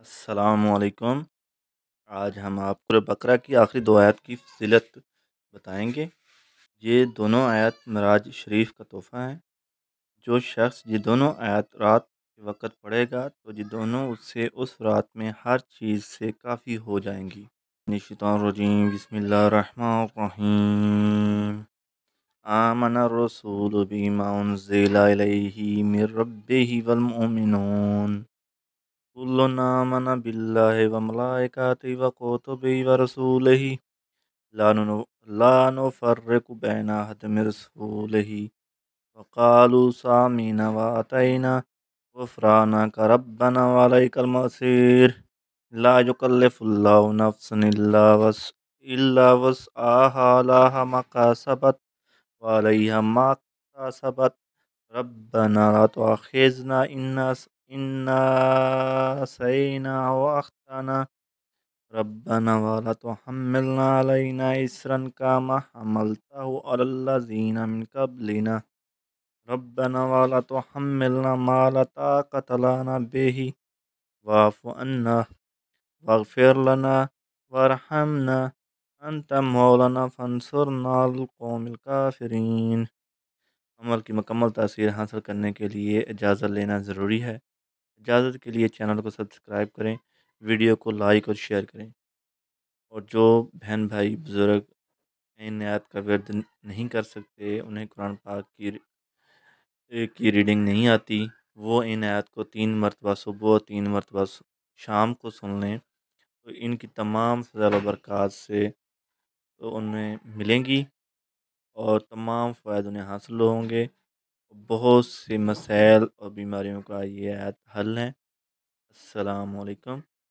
السلام علیکم۔ آج ہم آپ کو بقرہ کی آخری دو آیات کی فضیلت بتائیں گے۔ یہ دونوں آیات معراج شریف کا تحفہ ہیں۔ جو شخص یہ دونوں آیات رات کے وقت پڑھے گا تو یہ دونوں اس سے اس رات میں ہر چیز سے کافی ہو جائیں گی۔ الشیطان الرجیم، بسم اللہ الرحمن الرحیم۔ آمن الرسول بما انزل الیہ من ربہ والمؤمنون كل آمن بالله وملائكته وكتبه ورسوله لا نفرق بين أحد من رسوله وقالوا سمعنا وأطعنا غفرانك ربنا وإليك المصير لا يكلف الله نفسا إلا وسعها لها ما كسبت وعليها ما اكتسبت ربنا لا تؤاخذنا إن نسينا أو أخطأنا ربنا ولا تحملنا علينا إصرا كما حملته على الذين من قبلنا ربنا ولا تحملنا ما لا طاقة لنا به واعف عنا واغفر لنا وارحمنا أنت مولانا فانصرنا على القوم الكافرين۔ عمل کی مکمل تاثیر حاصل کرنے کے لیے اجازت لینا ضروری ہے۔ اجازت کے لیے چینل کو سبسکرائب کریں، ویڈیو کو لائک اور شیئر کریں، اور جو بہن بھائی بزرگ ان آیات کا ورد نہیں کر سکتے، انہیں قرآن پاک کی ریڈنگ نہیں آتی، وہ ان آیات کو 3 مرتبہ صبح اور 3 مرتبہ شام کو سن لیں تو ان کی تمام فضائل و برکات سے تو انہیں ملیں گی اور تمام فوائد انہیں حاصل ہوں گے۔ بہت سی مسائل اور بیماریوں کا یہ آیات حل ہیں۔ السلام علیکم۔